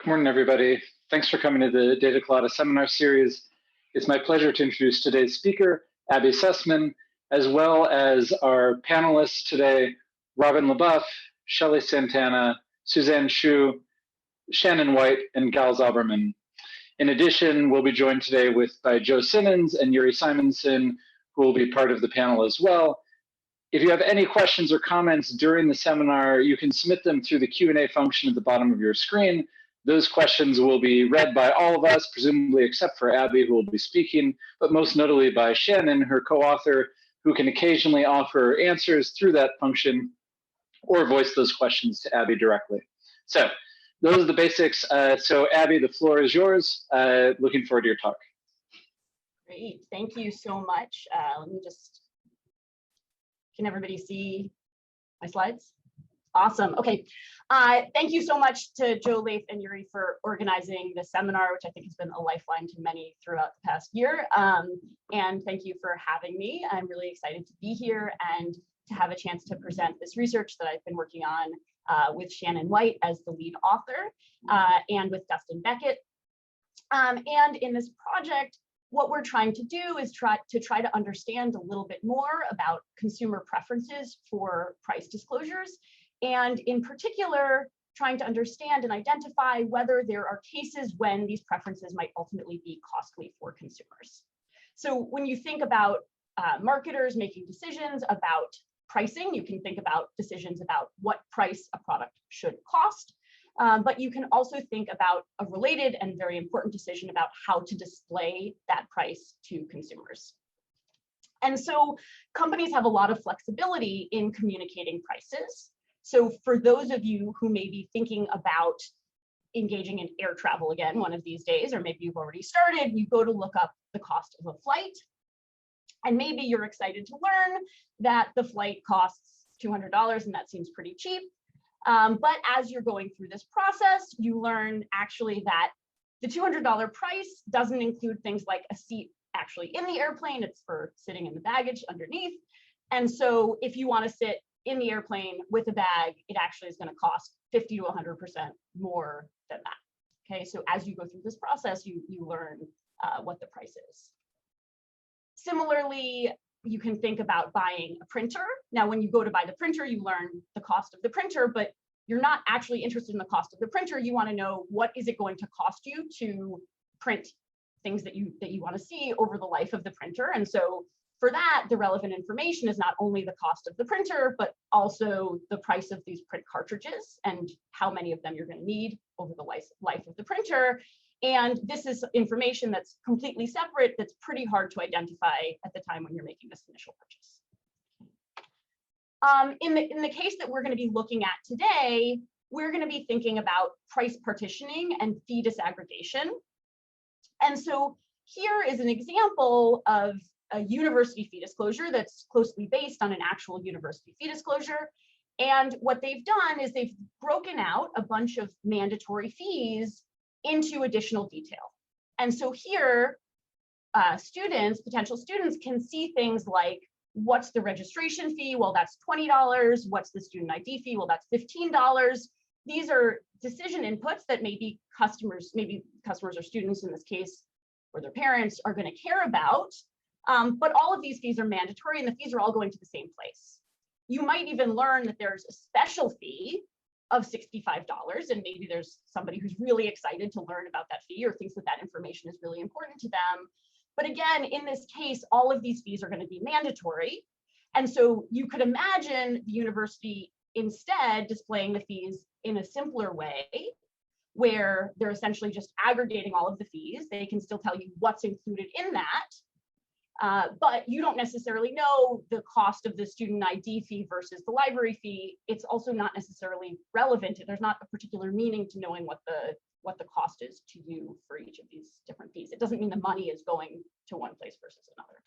Good morning, everybody. Thanks for coming to the Data Colada Seminar Series. It's my pleasure to introduce today's speaker, Abigail Sussman, as well as our panelists today, Robin LeBoeuf, Shelley Santana, Suzanne Shu, Shannon White, and Gal Zauberman. In addition, we'll be joined today by Joe Simmons and Yuri Simonson, who will be part of the panel as well. If you have any questions or comments during the seminar, you can submit them through the Q&A function at the bottom of your screen. Those questions will be read by all of us, presumably except for Abby, who will be speaking, but most notably by Shannon, her co-author, who can occasionally offer answers through that function or voice those questions to Abby directly. So those are the basics. So Abby, the floor is yours. Looking forward to your talk. Great, thank you so much. Let me just, can everybody see my slides? Awesome, okay. Thank you so much to Joe, Leif, and Yuri for organizing this seminar, which I think has been a lifeline to many throughout the past year. And thank you for having me. I'm really excited to be here and to have a chance to present this research that I've been working on with Shannon White as the lead author and with Dustin Beckett. And in this project, what we're trying to do is try to understand a little bit more about consumer preferences for price disclosures, and in particular, trying to understand and identify whether there are cases when these preferences might ultimately be costly for consumers. So when you think about marketers making decisions about pricing, you can think about decisions about what price a product should cost, but you can also think about a related and very important decision about how to display that price to consumers. And so companies have a lot of flexibility in communicating prices. So for those of you who may be thinking about engaging in air travel again one of these days, or maybe you've already started, you go to look up the cost of a flight, and maybe you're excited to learn that the flight costs $200 and that seems pretty cheap. But as you're going through this process, you learn actually that the $200 price doesn't include things like a seat actually in the airplane. It's for sitting in the baggage underneath. And so if you want to sit in the airplane with a bag, it actually is going to cost 50 to 100% more than that. Okay, so as you go through this process, you learn what the price is. Similarly, you can think about buying a printer. Now, when you go to buy the printer, you learn the cost of the printer, but you're not actually interested in the cost of the printer. You want to know what is it going to cost you to print things that you want to see over the life of the printer. And so for that, the relevant information is not only the cost of the printer, but also the price of these print cartridges and how many of them you're going to need over the life of the printer. And this is information that's completely separate, that's pretty hard to identify at the time when you're making this initial purchase. In the case that we're going to be looking at today, we're going to be thinking about price partitioning and fee disaggregation. And so here is an example of a university fee disclosure that's closely based on an actual university fee disclosure. And what they've done is they've broken out a bunch of mandatory fees into additional detail. And so here, potential students can see things like, what's the registration fee? Well, that's $20. What's the student ID fee? Well, that's $15. These are decision inputs that maybe customers or students in this case, or their parents are going to care about. But all of these fees are mandatory and the fees are all going to the same place. You might even learn that there's a special fee of $65, and maybe there's somebody who's really excited to learn about that fee or thinks that that information is really important to them. But again, in this case, all of these fees are going to be mandatory. And so you could imagine the university instead displaying the fees in a simpler way, where they're essentially just aggregating all of the fees. They can still tell you what's included in that, but you don't necessarily know the cost of the student ID fee versus the library fee. It's also not necessarily relevant. There's not a particular meaning to knowing what the cost is to you for each of these different fees. It doesn't mean the money is going to one place versus another.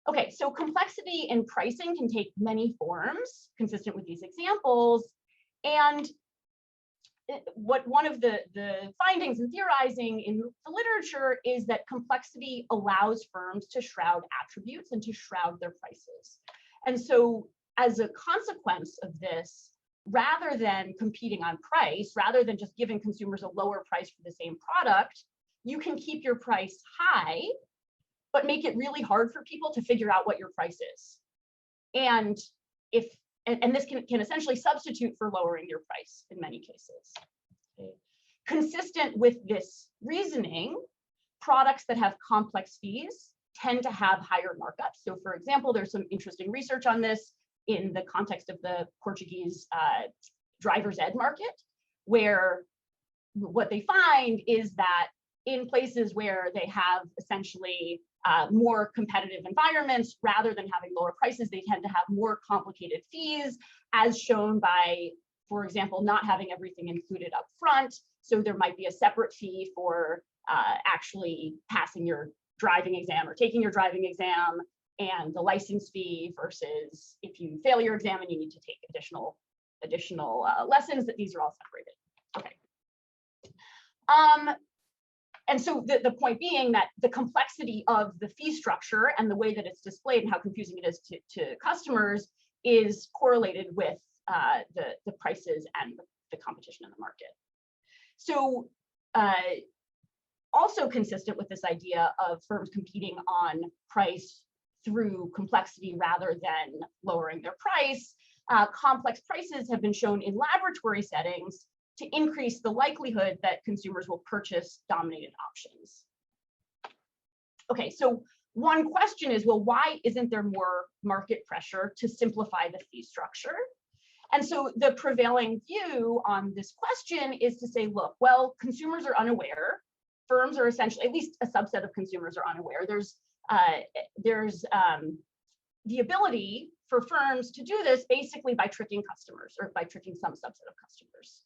Okay, so complexity in pricing can take many forms consistent with these examples. And one of the findings in theorizing in the literature is that complexity allows firms to shroud attributes and to shroud their prices. And so as a consequence of this, rather than competing on price, rather than just giving consumers a lower price for the same product, you can keep your price high, but make it really hard for people to figure out what your price is. And this can essentially substitute for lowering your price in many cases. Okay. Consistent with this reasoning, products that have complex fees tend to have higher markups. So for example, there's some interesting research on this in the context of the Portuguese driver's ed market, where what they find is that in places where they have essentially more competitive environments, rather than having lower prices, they tend to have more complicated fees, as shown by, for example, not having everything included up front. So there might be a separate fee for actually passing your driving exam or taking your driving exam, and the license fee versus if you fail your exam and you need to take additional lessons, that these are all separated. Okay. And so the point being that the complexity of the fee structure and the way that it's displayed and how confusing it is to customers is correlated with the prices and the competition in the market. So also consistent with this idea of firms competing on price through complexity rather than lowering their price, complex prices have been shown in laboratory settings to increase the likelihood that consumers will purchase dominated options. Okay, so one question is, well, why isn't there more market pressure to simplify the fee structure? And so the prevailing view on this question is to say, look, well, consumers are unaware. Firms are essentially, at least a subset of consumers are unaware. There's the ability for firms to do this basically by tricking customers or by tricking some subset of customers.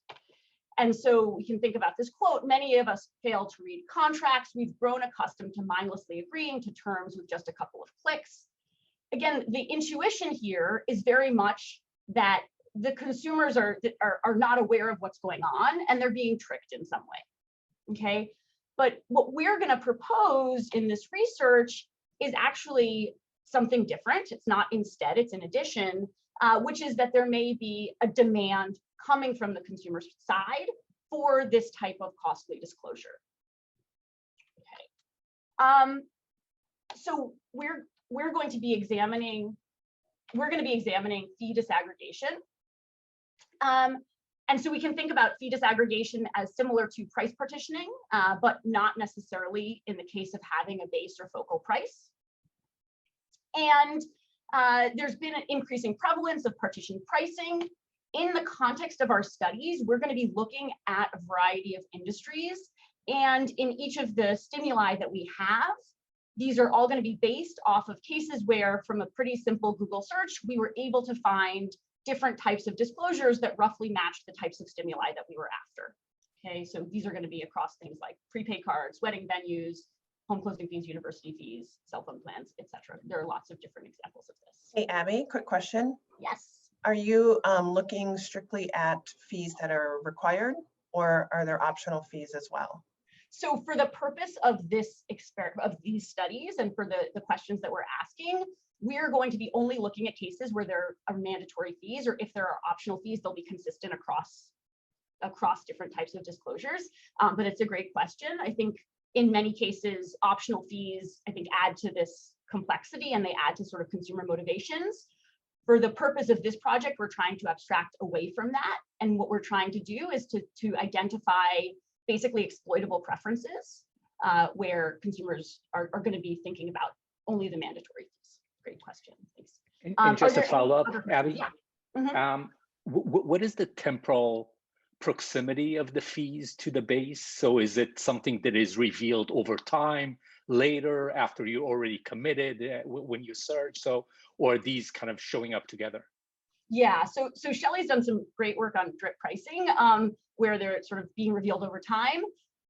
And so we can think about this quote: many of us fail to read contracts. We've grown accustomed to mindlessly agreeing to terms with just a couple of clicks. Again, the intuition here is very much that the consumers are not aware of what's going on and they're being tricked in some way. Okay, but what we're going to propose in this research is actually something different. It's not instead, it's in addition, which is that there may be a demand coming from the consumer side for this type of costly disclosure. Okay. So we're going to be examining fee disaggregation. And so we can think about fee disaggregation as similar to price partitioning, but not necessarily in the case of having a base or focal price. And there's been an increasing prevalence of partition pricing. In the context of our studies, we're going to be looking at a variety of industries. And in each of the stimuli that we have, these are all going to be based off of cases where, from a pretty simple Google search, we were able to find different types of disclosures that roughly matched the types of stimuli that we were after. Okay, so these are going to be across things like prepaid cards, wedding venues, home closing fees, university fees, cell phone plans, etc. There are lots of different examples of this. Hey, Abby, quick question. Yes. Are you looking strictly at fees that are required, or are there optional fees as well? So for the purpose of this these studies and for the questions that we're asking, we're going to be only looking at cases where there are mandatory fees, or if there are optional fees, they'll be consistent across different types of disclosures. But it's a great question. I think in many cases, optional fees, I think, add to this complexity and they add to sort of consumer motivations. For the purpose of this project, we're trying to abstract away from that. And what we're trying to do is to identify basically exploitable preferences where consumers are going to be thinking about only the mandatory fees. Great question. Thanks. And just to follow up, Abby, yeah. Mm-hmm. What is the temporal proximity of the fees to the base? So is it something that is revealed over time, later, after you're already committed, when you search? So, or are these kind of showing up together? Yeah, so Shelley's done some great work on drip pricing, where they're sort of being revealed over time.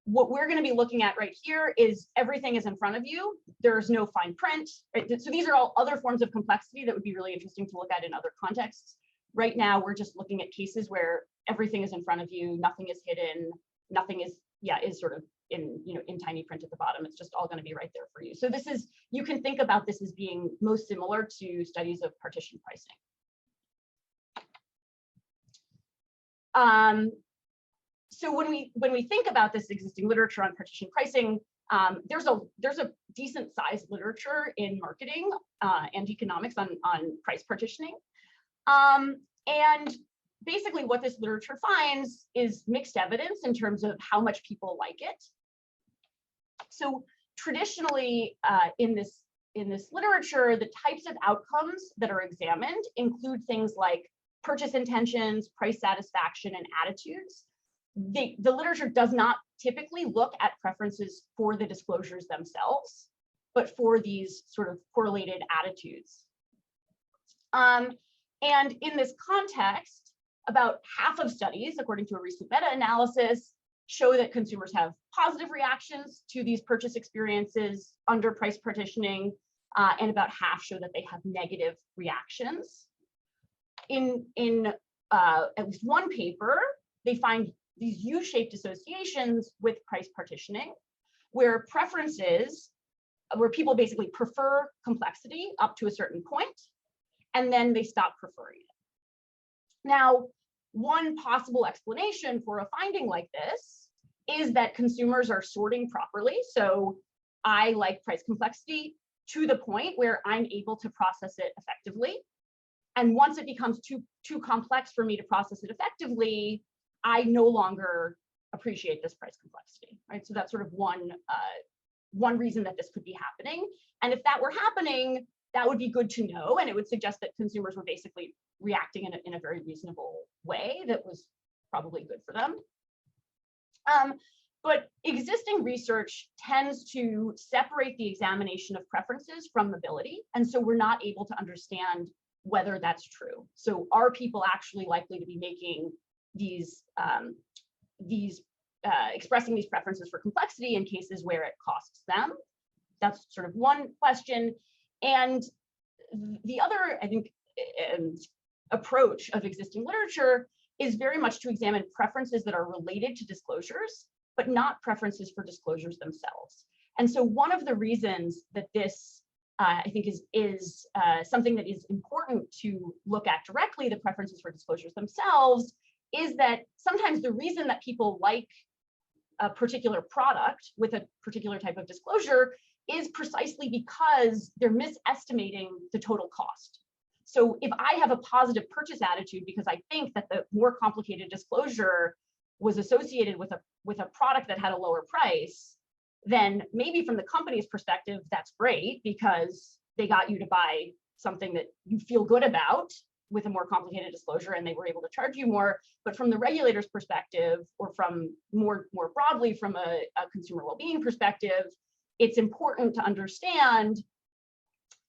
What we're going to be looking at right here is everything is in front of you. There's no fine print. Right? So these are all other forms of complexity that would be really interesting to look at in other contexts. Right now, we're just looking at cases where everything is in front of you, nothing is hidden, nothing is sort of in tiny print at the bottom. It's just all going to be right there for you. So this is, you can think about this as being most similar to studies of partition pricing. So when we think about this existing literature on partition pricing, there's a decent sized literature in marketing and economics on price partitioning. And basically what this literature finds is mixed evidence in terms of how much people like it. So traditionally in this literature, the types of outcomes that are examined include things like purchase intentions, price satisfaction, and attitudes. The literature does not typically look at preferences for the disclosures themselves, but for these sort of correlated attitudes. And in this context, about half of studies, according to a recent meta-analysis, show that consumers have positive reactions to these purchase experiences under price partitioning, and about half show that they have negative reactions. In at least one paper, they find these U-shaped associations with price partitioning, where people basically prefer complexity up to a certain point, and then they stop preferring it. Now, one possible explanation for a finding like this is that consumers are sorting properly. So I like price complexity to the point where I'm able to process it effectively. And once it becomes too complex for me to process it effectively, I no longer appreciate this price complexity, right? So that's sort of one reason that this could be happening. And if that were happening, that would be good to know. And it would suggest that consumers were basically reacting in a very reasonable way that was probably good for them. But existing research tends to separate the examination of preferences from ability. And so we're not able to understand whether that's true. So are people actually likely to be making expressing these preferences for complexity in cases where it costs them? That's sort of one question. And the other, I think, approach of existing literature is very much to examine preferences that are related to disclosures, but not preferences for disclosures themselves. And so one of the reasons that this, I think, is something that is important to look at directly, the preferences for disclosures themselves, is that sometimes the reason that people like a particular product with a particular type of disclosure is precisely because they're misestimating the total cost. So if I have a positive purchase attitude because I think that the more complicated disclosure was associated with a product that had a lower price, then maybe from the company's perspective, that's great because they got you to buy something that you feel good about with a more complicated disclosure and they were able to charge you more. But from the regulator's perspective, or from more broadly from a consumer well-being perspective, it's important to understand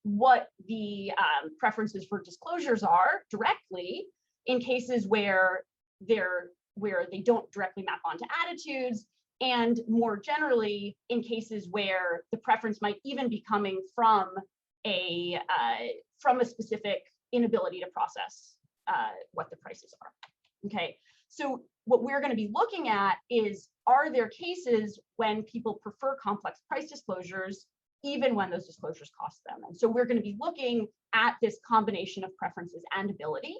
what the preferences for disclosures are directly in cases where they don't directly map onto attitudes, and more generally in cases where the preference might even be coming from a specific inability to process what the prices are. Okay, so what we're going to be looking at is, are there cases when people prefer complex price disclosures even when those disclosures cost them? And so we're going to be looking at this combination of preferences and ability,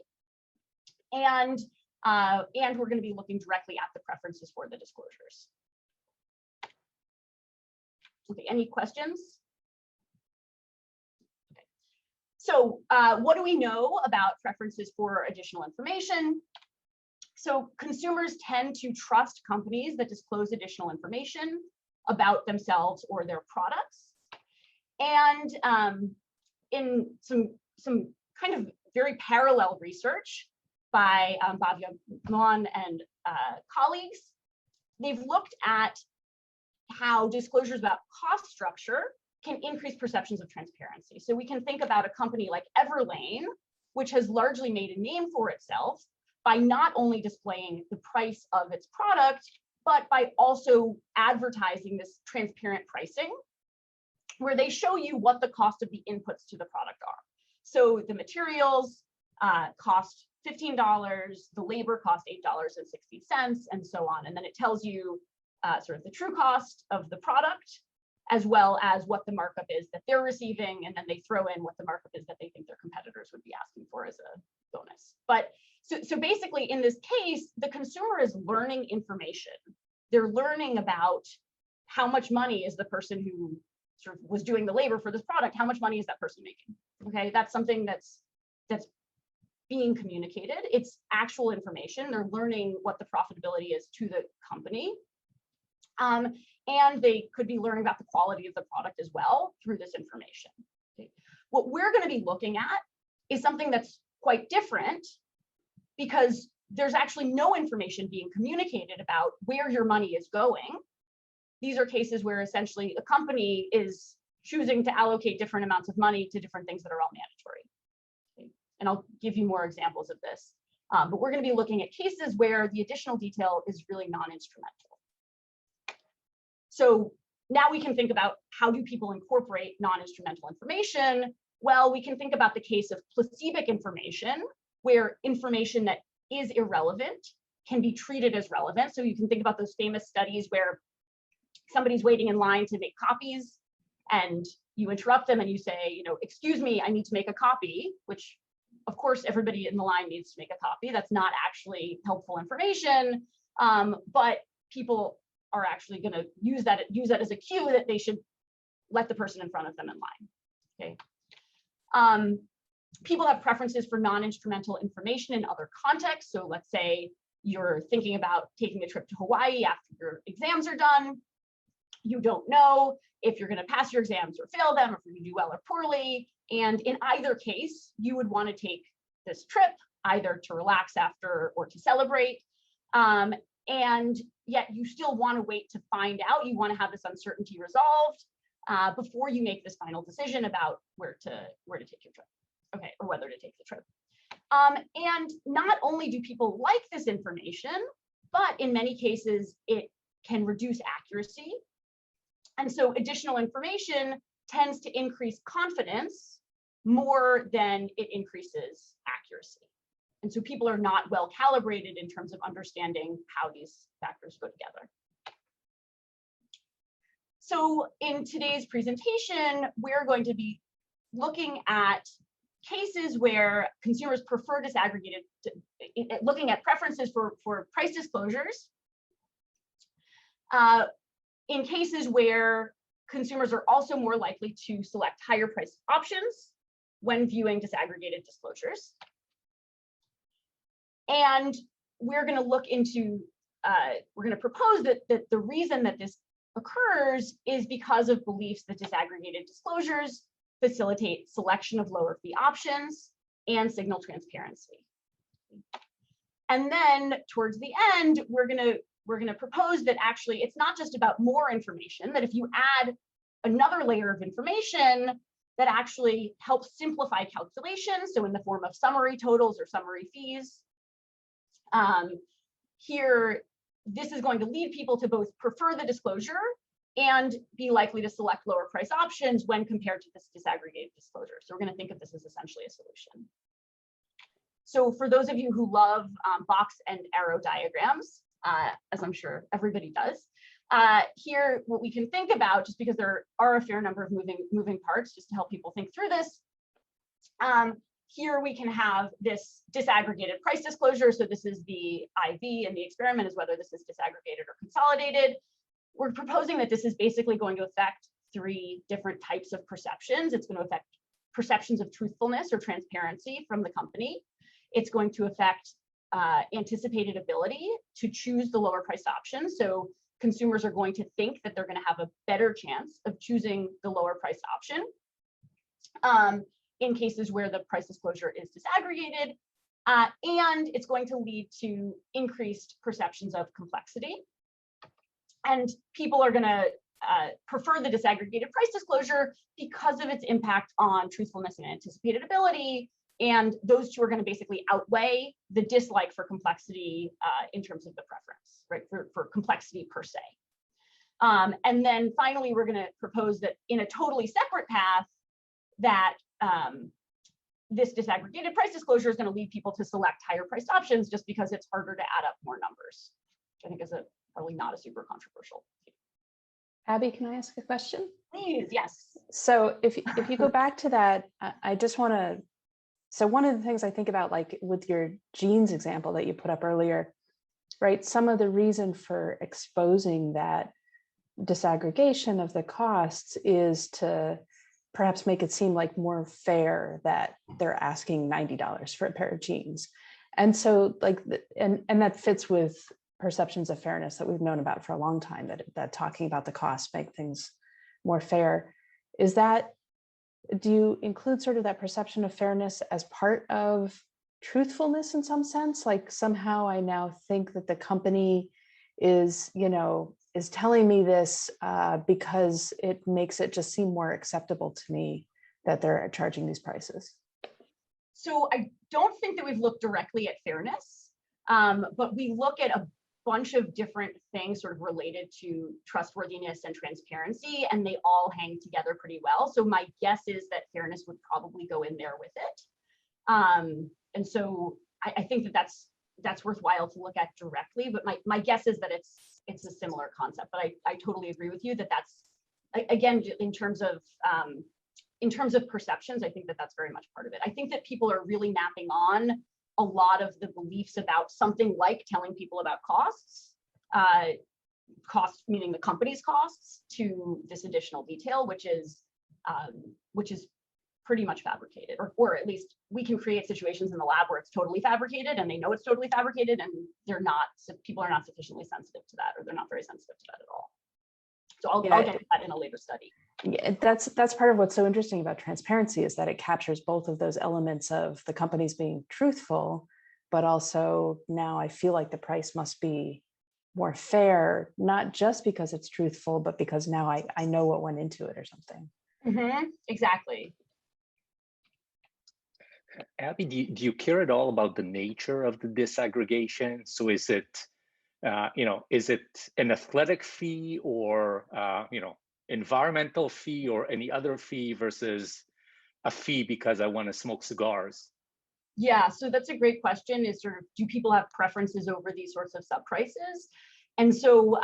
and we're going to be looking directly at the preferences for the disclosures. Okay, any questions? Okay. So what do we know about preferences for additional information? So consumers tend to trust companies that disclose additional information about themselves or their products. And in some kind of very parallel research by Abigail Sussman and colleagues, they've looked at how disclosures about cost structure can increase perceptions of transparency. So we can think about a company like Everlane, which has largely made a name for itself by not only displaying the price of its product, but by also advertising this transparent pricing, where they show you what the cost of the inputs to the product are. So the materials cost $15, the labor cost $8.60, and so on. And then it tells you sort of the true cost of the product, as well as what the markup is that they're receiving, and then they throw in what the markup is that they think their competitors would be asking for as a bonus. But so basically in this case, the consumer is learning information. They're learning about how much money is the person who sort of was doing the labor for this product, how much money is that person making? Okay, that's something that's being communicated. It's actual information. They're learning what the profitability is to the company. And they could be learning about the quality of the product as well through this information. Okay. What we're going to be looking at is something that's quite different, because there's actually no information being communicated about where your money is going. These are cases where essentially a company is choosing to allocate different amounts of money to different things that are all mandatory. Okay. And I'll give you more examples of this. But we're going to be looking at cases where the additional detail is really non-instrumental. So now we can think about, how do people incorporate non-instrumental information? Well, we can think about the case of placebo information, where information that is irrelevant can be treated as relevant. So you can think about those famous studies where somebody's waiting in line to make copies, and you interrupt them and you say, excuse me, I need to make a copy, which of course everybody in the line needs to make a copy. That's not actually helpful information, but people are actually going to use that as a cue that they should let the person in front of them in line. Okay. People have preferences for non-instrumental information in other contexts. So let's say you're thinking about taking a trip to Hawaii after your exams are done. You don't know if you're going to pass your exams or fail them, or if you're going to do well or poorly. And in either case, you would want to take this trip either to relax after or to celebrate. And yet you still want to wait to find out. You want to have this uncertainty resolved before you make this final decision about where to take your trip, okay, or whether to take the trip. And not only do people like this information, but in many cases it can reduce accuracy. And so additional information tends to increase confidence more than it increases accuracy. And so people are not well calibrated in terms of understanding how these factors go together. So in today's presentation, we're going to be looking at cases where consumers prefer disaggregated, looking at preferences for price disclosures, in cases where consumers are also more likely to select higher price options when viewing disaggregated disclosures. And we're going to look into, we're going to propose that the reason that this occurs is because of beliefs that disaggregated disclosures facilitate selection of lower fee options and signal transparency. And then towards the end, we're going to propose that actually it's not just about more information, that if you add another layer of information that actually helps simplify calculations, so in the form of summary totals or summary fees, here, this is going to lead people to both prefer the disclosure and be likely to select lower price options when compared to this disaggregated disclosure. So we're going to think of this as essentially a solution. So for those of you who love box and arrow diagrams, as I'm sure everybody does, here what we can think about, just because there are a fair number of moving parts, just to help people think through this, here we can have this disaggregated price disclosure. So this is the IV, and the experiment is whether this is disaggregated or consolidated. We're proposing that this is basically going to affect 3 different types of perceptions. It's going to affect perceptions of truthfulness or transparency from the company. It's going to affect anticipated ability to choose the lower priced option. So consumers are going to think that they're going to have a better chance of choosing the lower priced option in cases where the price disclosure is disaggregated. And it's going to lead to increased perceptions of complexity. And people are going to prefer the disaggregated price disclosure because of its impact on truthfulness and anticipated ability. And those two are going to basically outweigh the dislike for complexity in terms of the preference, right, for complexity per se. And then finally, we're going to propose that in a totally separate path, that this disaggregated price disclosure is going to lead people to select higher priced options just because it's harder to add up more numbers, which I think is probably not a super controversial. Abby, can I ask a question? Please, yes. So if you go back to that, I just want to, so one of the things I think about, like with your jeans example that you put up earlier, right? Some of the reason for exposing that disaggregation of the costs is to perhaps make it seem like more fair that they're asking $90 for a pair of jeans. And so like, and that fits with perceptions of fairness that we've known about for a long time, that talking about the costs make things more fair. Is that, do you include sort of that perception of fairness as part of truthfulness in some sense? Like somehow I now think that the company is, is telling me this because it makes it just seem more acceptable to me that they're charging these prices. So I don't think that we've looked directly at fairness, but we look at a bunch of different things sort of related to trustworthiness and transparency, and they all hang together pretty well. So my guess is that fairness would probably go in there with it. And so I think that that's worthwhile to look at directly, but my guess is that it's a similar concept. But I totally agree with you that that's, again, in terms of perceptions, I think that that's very much part of it. I think that people are really mapping on a lot of the beliefs about something like telling people about costs, costs meaning the company's costs, to this additional detail, which is pretty much fabricated, or at least we can create situations in the lab where it's totally fabricated and they know it's totally fabricated, and people are not sufficiently sensitive to that, or they're not very sensitive to that at all. So I'll get to that in a later study. Yeah, that's part of what's so interesting about transparency, is that it captures both of those elements of the companies being truthful, but also now I feel like the price must be more fair, not just because it's truthful, but because now I know what went into it or something. Mm-hmm. Exactly. Abby, do you care at all about the nature of the disaggregation? So is it, is it an athletic fee, or, environmental fee, or any other fee versus a fee because I want to smoke cigars? Yeah, so that's a great question, is sort of, do people have preferences over these sorts of sub prices? And so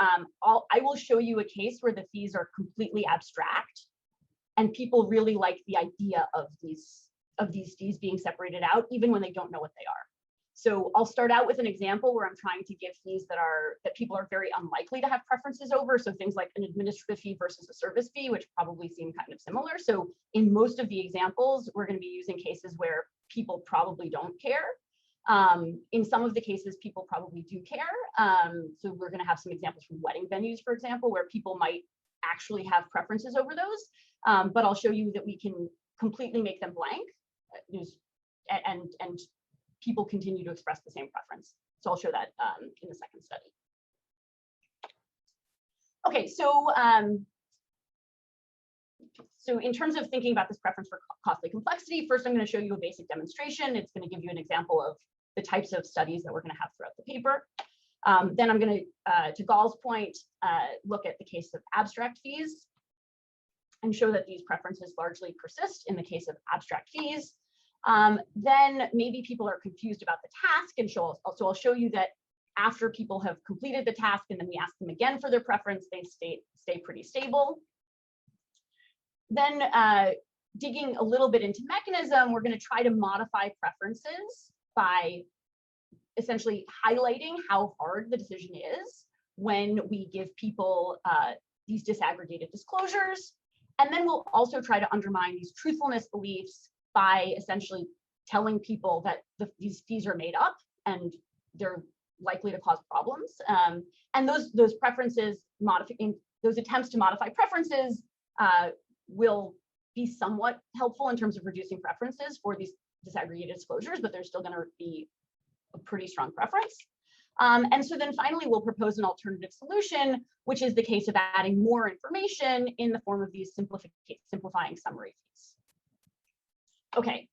I will show you a case where the fees are completely abstract, and people really like the idea of these fees being separated out, even when they don't know what they are. So I'll start out with an example where I'm trying to give fees that people are very unlikely to have preferences over. So things like an administrative fee versus a service fee, which probably seem kind of similar. So in most of the examples, we're going to be using cases where people probably don't care. In some of the cases, people probably do care. So we're going to have some examples from wedding venues, for example, where people might actually have preferences over those. But I'll show you that we can completely make them blank, and people continue to express the same preference. So I'll show that in the second study. Okay, so in terms of thinking about this preference for costly complexity, first I'm going to show you a basic demonstration. It's going to give you an example of the types of studies that we're going to have throughout the paper. Then I'm going to Gall's point, look at the case of abstract fees and show that these preferences largely persist in the case of abstract fees. Then maybe people are confused about the task, and so I'll show you that after people have completed the task and then we ask them again for their preference, they stay pretty stable. Then digging a little bit into mechanism, we're going to try to modify preferences by essentially highlighting how hard the decision is when we give people these disaggregated disclosures. And then we'll also try to undermine these truthfulness beliefs by essentially telling people that these fees are made up and they're likely to cause problems. And those preferences, those attempts to modify preferences will be somewhat helpful in terms of reducing preferences for these disaggregated disclosures, but there's still going to be a pretty strong preference. And so then finally, we'll propose an alternative solution, which is the case of adding more information in the form of these simplifying summary fees. Okay,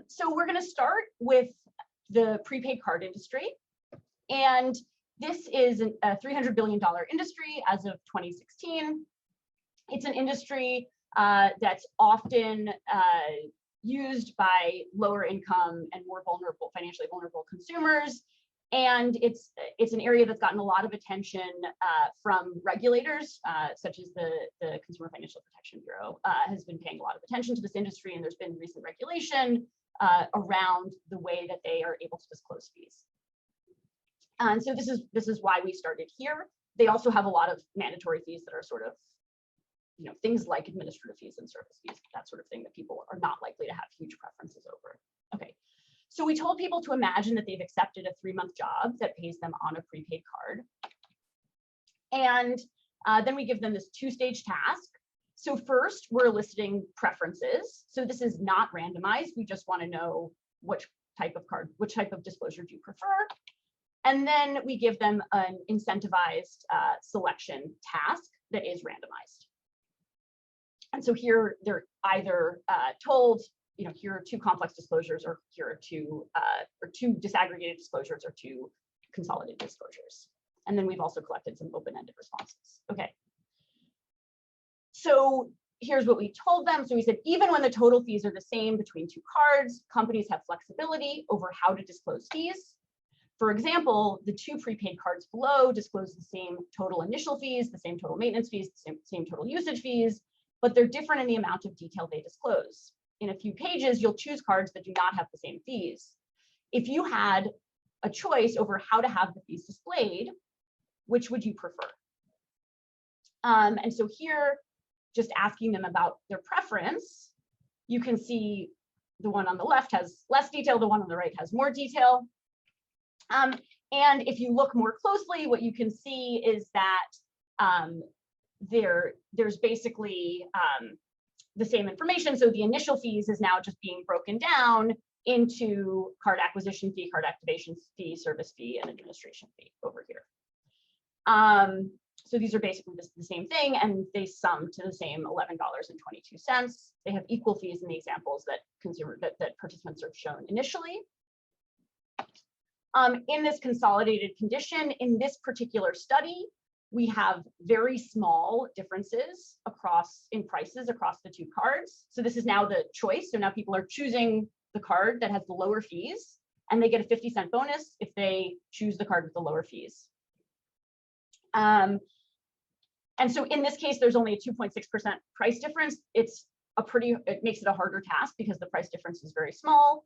so we're going to start with the prepaid card industry. And this is a $300 billion industry as of 2016. It's an industry that's often used by lower income and more vulnerable, financially vulnerable consumers And it's an area that's gotten a lot of attention from regulators, such as the Consumer Financial Protection Bureau has been paying a lot of attention to this industry, and there's been recent regulation around the way that they are able to disclose fees. And so this is why we started here. They also have a lot of mandatory fees that are sort of, things like administrative fees and service fees, that sort of thing that people are not likely to have huge preferences over. Okay. So we told people to imagine that they've accepted a 3-month job that pays them on a prepaid card. And then we give them this 2-stage task. So first, we're eliciting preferences. So this is not randomized. We just want to know which type of disclosure do you prefer. And then we give them an incentivized selection task that is randomized. And so here they're either told, here are 2 complex disclosures, or here are 2 disaggregated disclosures, or 2 consolidated disclosures. And then we've also collected some open-ended responses. Okay. So here's what we told them. So we said, even when the total fees are the same between 2 cards, companies have flexibility over how to disclose fees. For example, the 2 prepaid cards below disclose the same total initial fees, the same total maintenance fees, the same total usage fees, but they're different in the amount of detail they disclose. In a few pages, you'll choose cards that do not have the same fees. If you had a choice over how to have the fees displayed, which would you prefer? And so here, just asking them about their preference, you can see the one on the left has less detail, the one on the right has more detail. And if you look more closely, what you can see is that there's basically the same information. So the initial fees is now just being broken down into card acquisition fee, card activation fee, service fee, and administration fee over here. So these are basically the same thing, and they sum to the same $11.22. They have equal fees in the examples that participants are shown initially. In this consolidated condition, in this particular study, we have very small differences in prices across the 2 cards. So this is now the choice. So now people are choosing the card that has the lower fees, and they get a 50-cent bonus if they choose the card with the lower fees. And so in this case, there's only a 2.6% price difference. It makes it a harder task because the price difference is very small.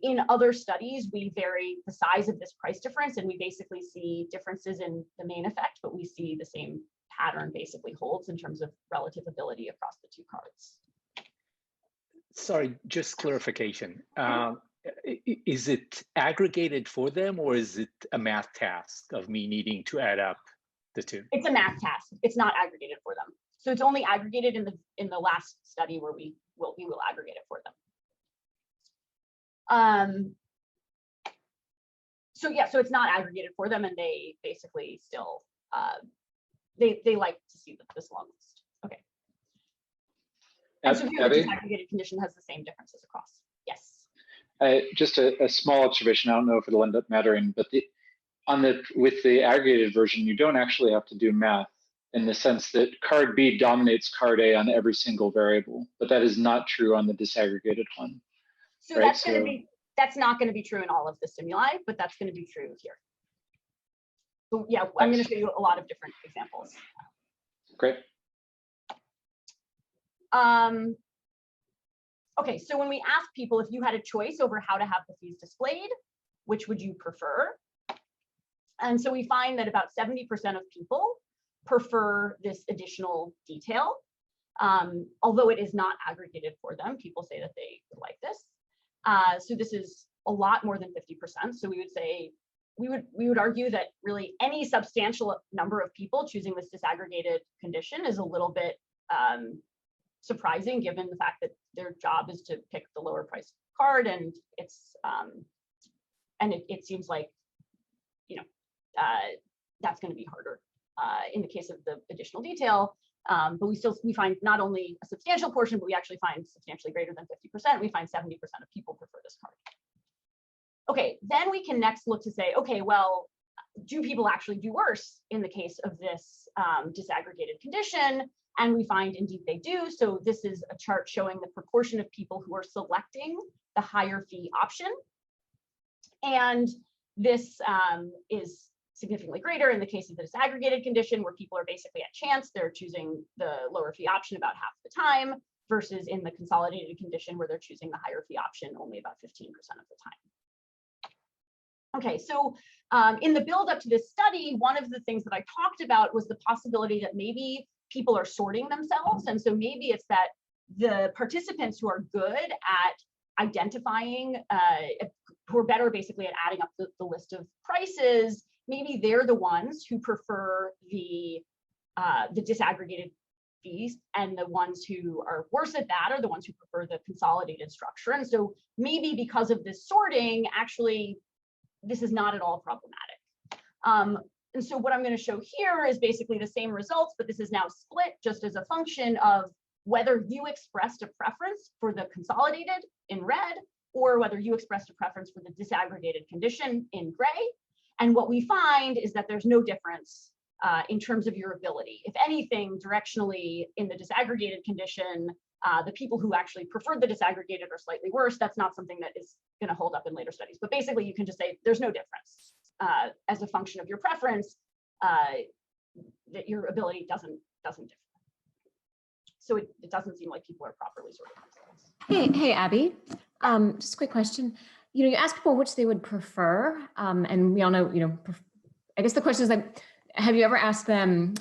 In other studies, we vary the size of this price difference, and we basically see differences in the main effect, but we see the same pattern basically holds in terms of relative ability across the 2 cards. Sorry, just clarification. Is it aggregated for them, or is it a math task of me needing to add up the 2? It's a math task. It's not aggregated for them. So it's only aggregated in the last study where we will aggregate it for them. So yeah, so it's not aggregated for them, and they basically still they like to see this long list. Okay. And so here the disaggregated condition has the same differences across. Yes. Just a small observation. I don't know if it'll end up mattering, but with the aggregated version, you don't actually have to do math, in the sense that card B dominates card A on every single variable, but that is not true on the disaggregated one. So right? That's not going to be true in all of the stimuli, but that's going to be true here. So yeah, I'm going to show you a lot of different examples. Great. Okay, so when we ask people if you had a choice over how to have the fees displayed, which would you prefer? And so we find that about 70% of people prefer this additional detail. Although it is not aggregated for them, people say that they would like this. So this is a lot more than 50%. So we would say, we would argue that really any substantial number of people choosing this disaggregated condition is a little bit surprising, given the fact that their job is to pick the lower price card, and it's it seems like that's going to be harder in the case of the additional detail. But we find not only a substantial portion, but we actually find substantially greater than 50%. We find 70% of people prefer this card. Okay, then we can next look to say, okay, well, do people actually do worse in the case of this disaggregated condition? And we find indeed they do. So this is a chart showing the proportion of people who are selecting the higher fee option. And This is significantly greater in the case of the disaggregated condition, where people are basically at chance. They're choosing the lower fee option about half the time, versus in the consolidated condition where they're choosing the higher fee option only about 15% of the time. Okay, so in the build up to this study, one of the things that I talked about was the possibility that maybe people are sorting themselves. And so maybe it's that the participants who are good at identifying, who are better basically at adding up the list of prices, maybe they're the ones who prefer the disaggregated fees, and the ones who are worse at that are the ones who prefer the consolidated structure. And so maybe because of this sorting, actually, this is not at all problematic. And so what I'm going to show here is basically the same results, but this is now split just as a function of whether you expressed a preference for the consolidated in red, or whether you expressed a preference for the disaggregated condition in gray. And what we find is that there's no difference in terms of your ability. If anything, directionally in the disaggregated condition, the people who actually preferred the disaggregated are slightly worse. That's not something that is going to hold up in later studies. But basically, you can just say there's no difference as a function of your preference, that your ability doesn't differ. So it doesn't seem like people are properly sorting themselves. Hey, Abby. Just a quick question. You ask people which they would prefer, and we all know, I guess the question is like, have you ever asked them,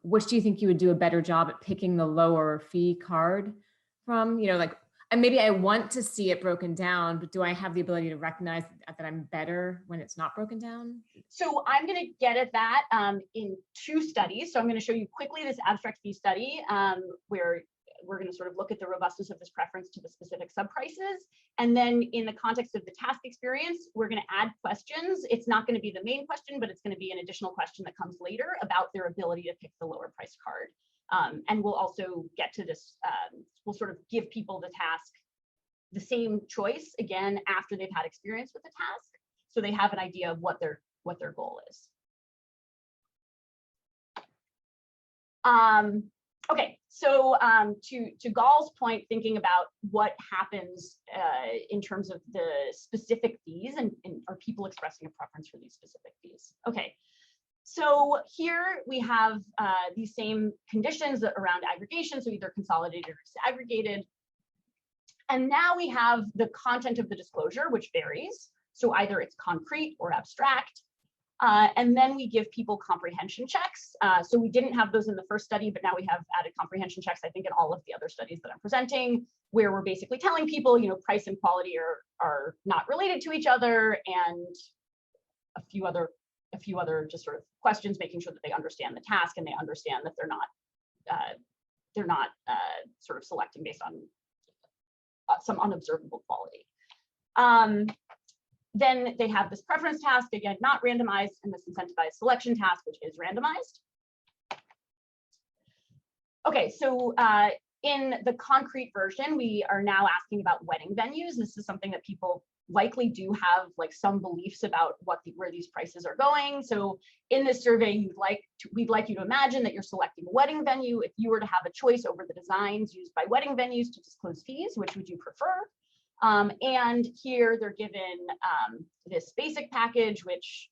which do you think you would do a better job at picking the lower fee card from? And maybe I want to see it broken down, but do I have the ability to recognize that I'm better when it's not broken down? So I'm going to get at that in two studies. So I'm going to show you quickly this abstract fee study where we're going to sort of look at the robustness of this preference to the specific subprices. And then in the context of the task experience, we're going to add questions. It's not going to be the main question, but it's going to be an additional question that comes later about their ability to pick the lower price card. And we'll also get to this, we'll sort of give people the task, the same choice again after they've had experience with the task, so they have an idea of what their goal is. Okay, so to Gal's point, thinking about what happens in terms of the specific fees and are people expressing a preference for these specific fees? Okay, so here we have these same conditions around aggregation, so either consolidated or disaggregated. And now we have the content of the disclosure, which varies. So either it's concrete or abstract. And then we give people comprehension checks. So we didn't have those in the first study, but now we have added comprehension checks, I think, in all of the other studies that I'm presenting, where we're basically telling people, price and quality are not related to each other, and a few other just sort of questions, making sure that they understand the task and they understand that they're not sort of selecting based on some unobservable quality. Then they have this preference task, again, not randomized, and this incentivized selection task, which is randomized. Okay, so in the concrete version, we are now asking about wedding venues. This is something that people likely do have like some beliefs about where these prices are going. So in this survey, we'd like you to imagine that you're selecting a wedding venue. If you were to have a choice over the designs used by wedding venues to disclose fees, which would you prefer? And here they're given this basic package, which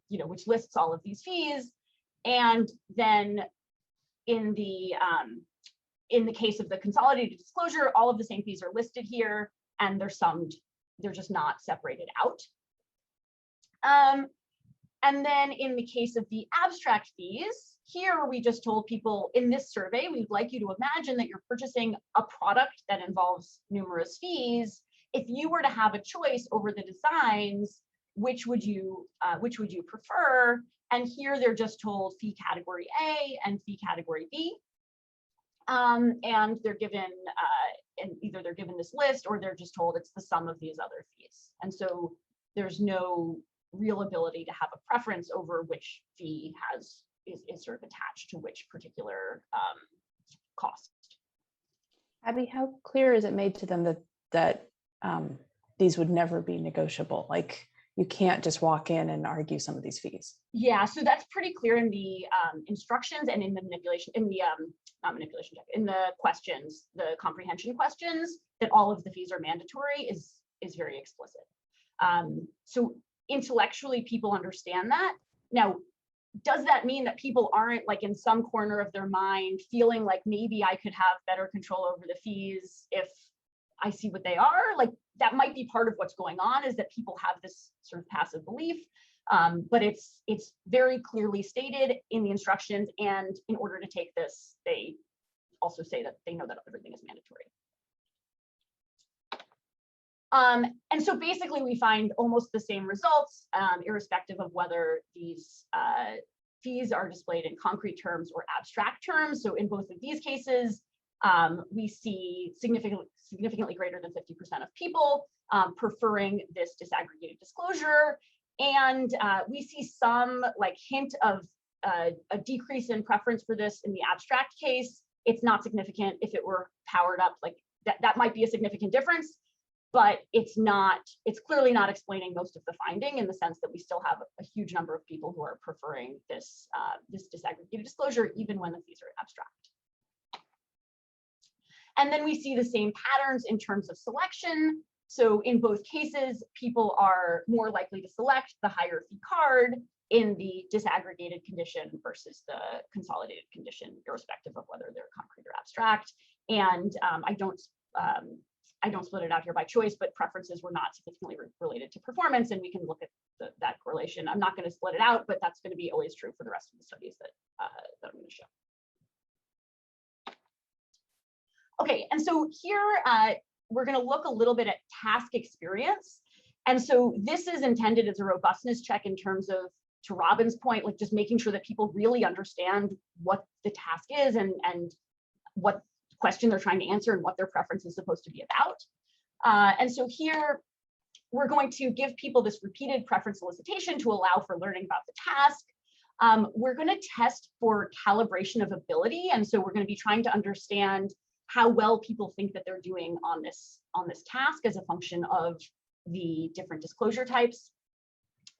which lists all of these fees. And then in the case of the consolidated disclosure, all of the same fees are listed here, and they're summed. They're just not separated out. And then in the case of the abstract fees, here we just told people in this survey, we'd like you to imagine that you're purchasing a product that involves numerous fees. If you were to have a choice over the designs, which would you prefer? And here they're just told fee category A and fee category B. And they're given, and either they're given this list or they're just told it's the sum of these other fees. And so there's no real ability to have a preference over which fee is sort of attached to which particular cost. Abby, how clear is it made to them that these would never be negotiable? Like, you can't just walk in and argue some of these fees. Yeah, so that's pretty clear in the instructions and in the manipulation, in the not manipulation check, in the questions, the comprehension questions, that all of the fees are mandatory is very explicit. So intellectually people understand that. Now, does that mean that people aren't like in some corner of their mind feeling like maybe I could have better control over the fees if I see what they are? Like that might be part of what's going on, is that people have this sort of passive belief, but it's very clearly stated in the instructions, and in order to take this, they also say that they know that everything is mandatory. And so basically we find almost the same results, irrespective of whether these fees are displayed in concrete terms or abstract terms. So in both of these cases, we see significantly greater than 50% of people preferring this disaggregated disclosure. And we see some like hint of a decrease in preference for this in the abstract case. It's not significant. If it were powered up, like that might be a significant difference, but it's clearly not explaining most of the finding, in the sense that we still have a huge number of people who are preferring this, this disaggregated disclosure, even when the fees are abstract. And then we see the same patterns in terms of selection. So in both cases, people are more likely to select the higher fee card in the disaggregated condition versus the consolidated condition, irrespective of whether they're concrete or abstract. And I don't split it out here by choice, but preferences were not significantly related to performance, and we can look at that correlation. I'm not going to split it out, but that's going to be always true for the rest of the studies that I'm going to show. Okay, and so here we're going to look a little bit at task experience. And so this is intended as a robustness check in terms of, to Robin's point, like just making sure that people really understand what the task is and what question they're trying to answer and what their preference is supposed to be about. And so here we're going to give people this repeated preference solicitation to allow for learning about the task. We're going to test for calibration of ability. And so we're going to be trying to understand how well people think that they're doing on this task as a function of the different disclosure types.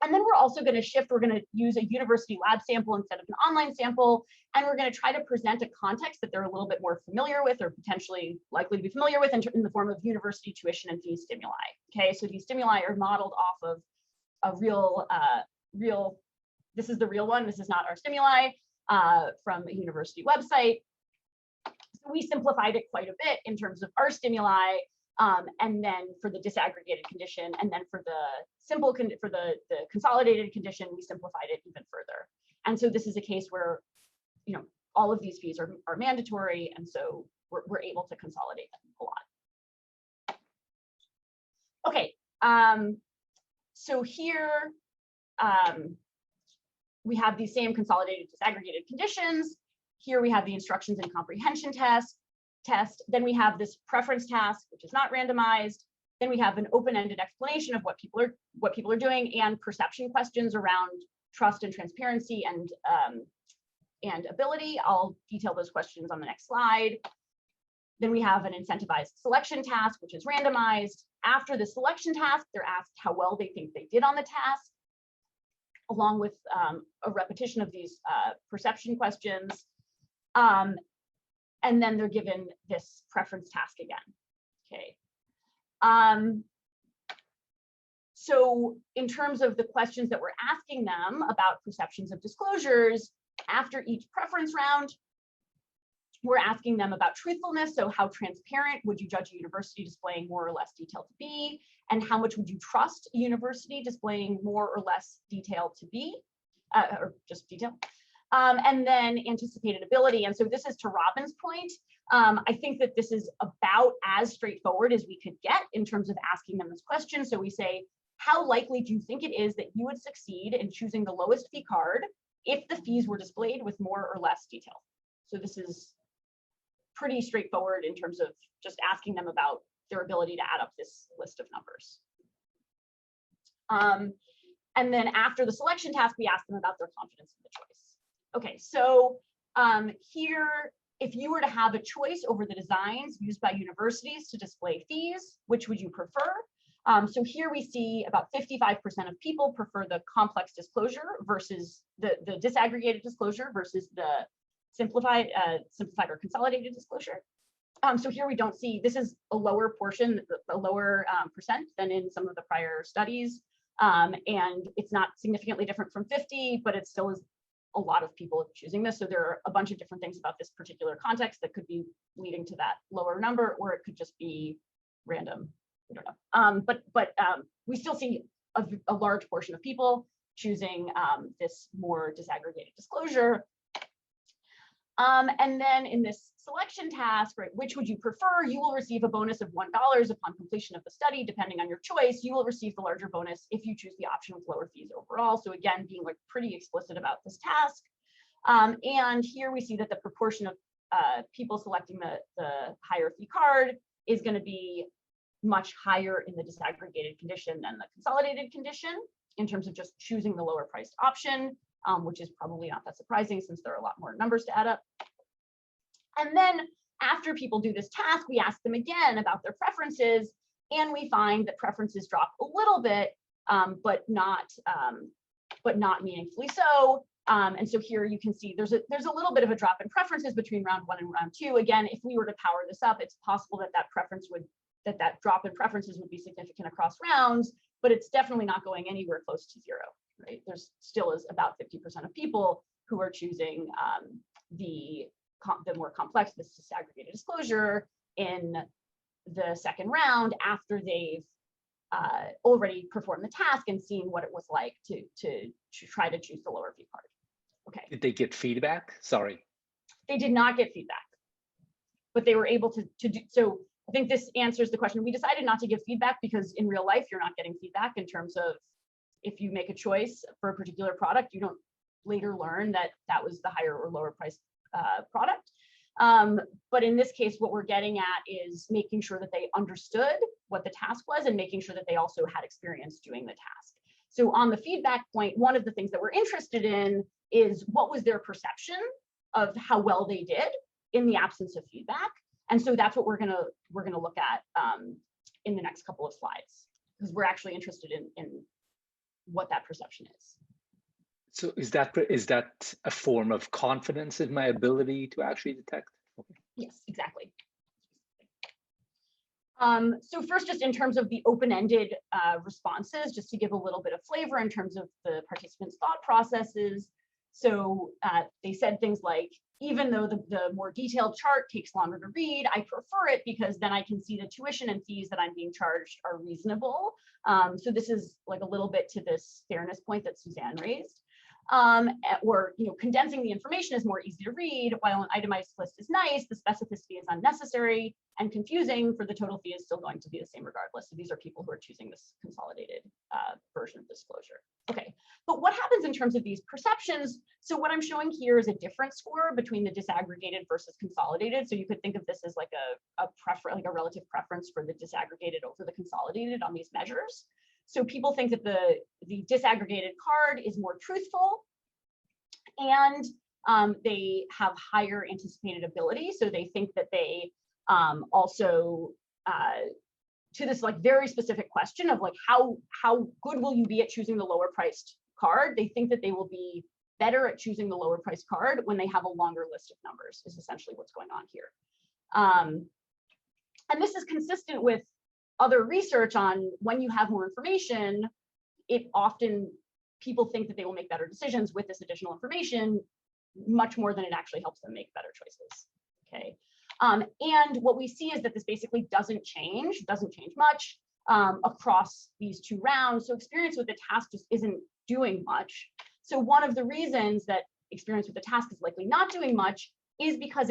And then we're also going to shift. We're going to use a university lab sample instead of an online sample. And we're going to try to present a context that they're a little bit more familiar with, or potentially likely to be familiar with, in the form of university tuition and fee stimuli. Okay, so these stimuli are modeled off of a real, this is the real one. This is not our stimuli from a university website. So we simplified it quite a bit in terms of our stimuli. And then for the disaggregated condition, and then for the simple for the consolidated condition, we simplified it even further. And so this is a case where, you know, all of these fees are mandatory, and so we're able to consolidate them a lot. Okay, so here we have these same consolidated disaggregated conditions. Here we have the instructions and comprehension test. Then we have this preference task, which is not randomized. Then we have an open-ended explanation of what people are doing, and perception questions around trust and transparency and ability. I'll detail those questions on the next slide. Then we have an incentivized selection task, which is randomized. After the selection task, they're asked how well they think they did on the task, along with a repetition of these perception questions. And then they're given this preference task again. Okay. So in terms of the questions that we're asking them about perceptions of disclosures, after each preference round, we're asking them about truthfulness. So how transparent would you judge a university displaying more or less detail to be? And how much would you trust a university displaying more or less detail to be, or just detail? And then anticipated ability. And so this is to Robin's point. I think that this is about as straightforward as we could get in terms of asking them this question. So we say, how likely do you think it is that you would succeed in choosing the lowest fee card if the fees were displayed with more or less detail? So this is pretty straightforward in terms of just asking them about their ability to add up this list of numbers. And then after the selection task, we ask them about their confidence in the choice. Okay, so here, if you were to have a choice over the designs used by universities to display fees, which would you prefer? So here we see about 55% of people prefer the complex disclosure versus the disaggregated disclosure versus the simplified or consolidated disclosure. So here we don't see, this is a lower portion, a lower percent than in some of the prior studies. And it's not significantly different from 50, but it still is a lot of people choosing this. So there are a bunch of different things about this particular context that could be leading to that lower number, or it could just be random. We don't know. But we still see a large portion of people choosing this more disaggregated disclosure. And then in this selection task, right, which would you prefer? You will receive a bonus of $1 upon completion of the study. Depending on your choice, you will receive the larger bonus if you choose the option with lower fees overall. So again, being like pretty explicit about this task. And here we see that the proportion of people selecting the higher fee card is going to be much higher in the disaggregated condition than the consolidated condition in terms of just choosing the lower priced option. Which is probably not that surprising since there are a lot more numbers to add up. And then after people do this task, we ask them again about their preferences, and we find that preferences drop a little bit, but not meaningfully so. And so here you can see there's a little bit of a drop in preferences between round 1 and round 2. Again, if we were to power this up, it's possible that that drop in preferences would be significant across rounds, but it's definitely not going anywhere close to 0. Right? There's still is about 50% of people who are choosing the more complex, this disaggregated disclosure in the second round after they've already performed the task and seen what it was like to try to choose the lower fee card. Okay. Did they get feedback? Sorry. They did not get feedback, but they were able to do so. I think this answers the question. We decided not to give feedback because in real life, you're not getting feedback in terms of if you make a choice for a particular product, you don't later learn that that was the higher or lower priced product. But in this case, what we're getting at is making sure that they understood what the task was and making sure that they also had experience doing the task. So on the feedback point, one of the things that we're interested in is what was their perception of how well they did in the absence of feedback. And so that's what we're gonna look at in the next couple of slides, because we're actually interested in what that perception is. So is that a form of confidence in my ability to actually detect? Okay. Yes, exactly. So first, just in terms of the open-ended responses, just to give a little bit of flavor in terms of the participants' thought processes. So they said things like, even though the more detailed chart takes longer to read, I prefer it because then I can see the tuition and fees that I'm being charged are reasonable. So this is like a little bit to this fairness point that Suzanne raised. Or condensing the information is more easy to read, while an itemized list is nice, the specificity is unnecessary and confusing, for the total fee is still going to be the same regardless. So these are people who are choosing this consolidated version of disclosure. Okay, but what happens in terms of these perceptions? So what I'm showing here is a difference score between the disaggregated versus consolidated. So you could think of this as like a relative preference for the disaggregated over the consolidated on these measures. So people think that the disaggregated card is more truthful, and they have higher anticipated ability. So they think that they also, to this like very specific question of like how good will you be at choosing the lower priced card, they think that they will be better at choosing the lower priced card when they have a longer list of numbers, is essentially what's going on here. And this is consistent with other research on when you have more information, people think that they will make better decisions with this additional information, much more than it actually helps them make better choices. Okay. And what we see is that this basically doesn't change much across these two rounds. So experience with the task just isn't doing much. So one of the reasons that experience with the task is likely not doing much is because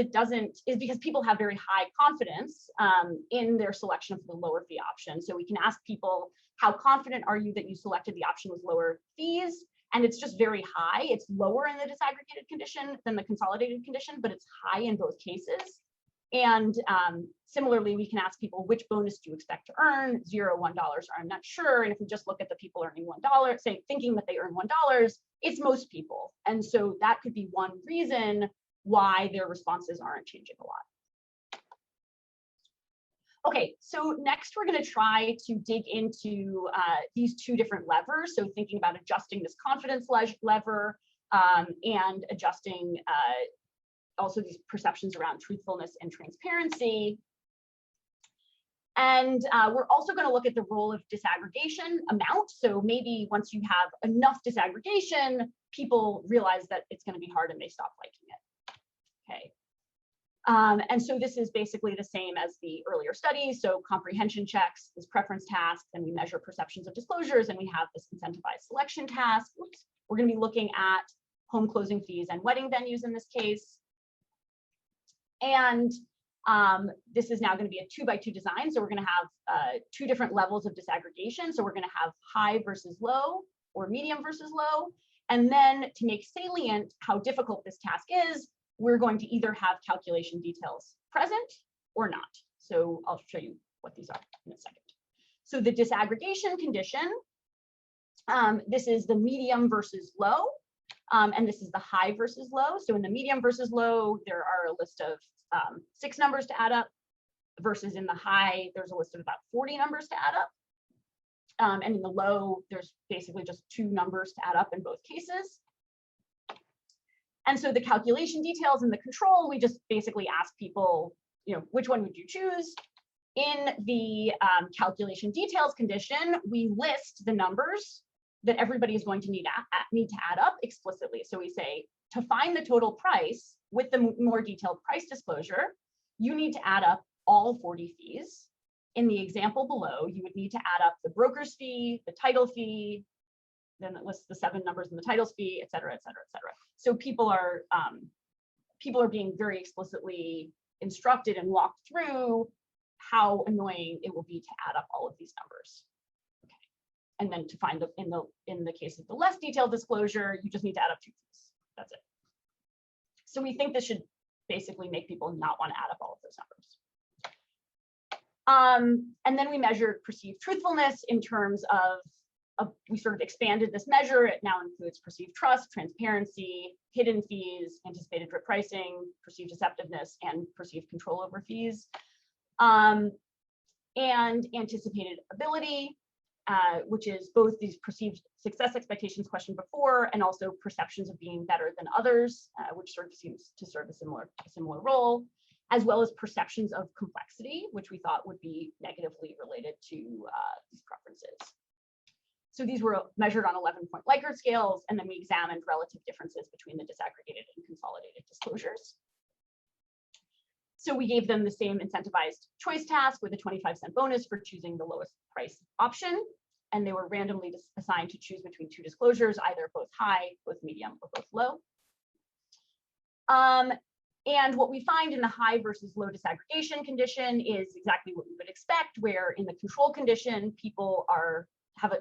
people have very high confidence in their selection of the lower fee option. So we can ask people, how confident are you that you selected the option with lower fees? And it's just very high. It's lower in the disaggregated condition than the consolidated condition, but it's high in both cases. And similarly, we can ask people, which bonus do you expect to earn? $0, $1, or I'm not sure. And if we just look at the people earning $1, say thinking that they earn $1, it's most people. And so that could be one reason why their responses aren't changing a lot. Okay, so next we're going to try to dig into these two different levers. So thinking about adjusting this confidence lever and adjusting also these perceptions around truthfulness and transparency. And we're also going to look at the role of disaggregation amount. So maybe once you have enough disaggregation, people realize that it's going to be hard and they stop liking it. Okay. And so this is basically the same as the earlier studies. So comprehension checks, this preference task, and we measure perceptions of disclosures, and we have this incentivized selection task. Oops. We're going to be looking at home closing fees and wedding venues in this case. And this is now going to be a 2x2 design. So we're going to have 2 different levels of disaggregation. So we're going to have high versus low or medium versus low. And then to make salient how difficult this task is, we're going to either have calculation details present or not. So I'll show you what these are in a second. So the disaggregation condition, this is the medium versus low, and this is the high versus low. So in the medium versus low, there are a list of 6 numbers to add up, versus in the high, there's a list of about 40 numbers to add up. And in the low, there's basically just 2 numbers to add up in both cases. And so the calculation details and the control, we just basically ask people, which one would you choose? In the calculation details condition, we list the numbers that everybody is going to need to add up explicitly. So we say, to find the total price with the more detailed price disclosure, you need to add up all 40 fees. In the example below, you would need to add up the broker's fee, the title fee, then it lists the 7 numbers in the title's fee, et cetera, et cetera, et cetera. So people are being very explicitly instructed and walked through how annoying it will be to add up all of these numbers. Okay. And then to find in the case of the less detailed disclosure, you just need to add up 2 fees. That's it. So we think this should basically make people not want to add up all of those numbers. And then we measured perceived truthfulness in terms of we sort of expanded this measure. It now includes perceived trust, transparency, hidden fees, anticipated drip pricing, perceived deceptiveness, and perceived control over fees. And anticipated ability, which is both these perceived success expectations questioned before, and also perceptions of being better than others, which sort of seems to serve a similar role, as well as perceptions of complexity, which we thought would be negatively related to these preferences. So these were measured on 11-point Likert scales, and then we examined relative differences between the disaggregated and consolidated disclosures. So we gave them the same incentivized choice task with a 25-cent bonus for choosing the lowest price option, and they were randomly assigned to choose between 2 disclosures, either both high, both medium, or both low. And what we find in the high versus low disaggregation condition is exactly what we would expect, where in the control condition, people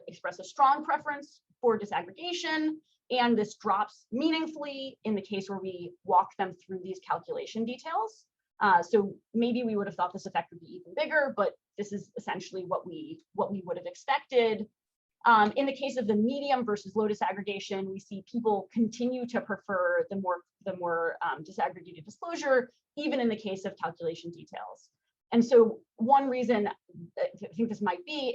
express a strong preference for disaggregation, and this drops meaningfully in the case where we walk them through these calculation details. So maybe we would have thought this effect would be even bigger, but this is essentially what we would have expected. In the case of the medium versus low disaggregation, we see people continue to prefer the more disaggregated disclosure, even in the case of calculation details. And so one reason I think this might be,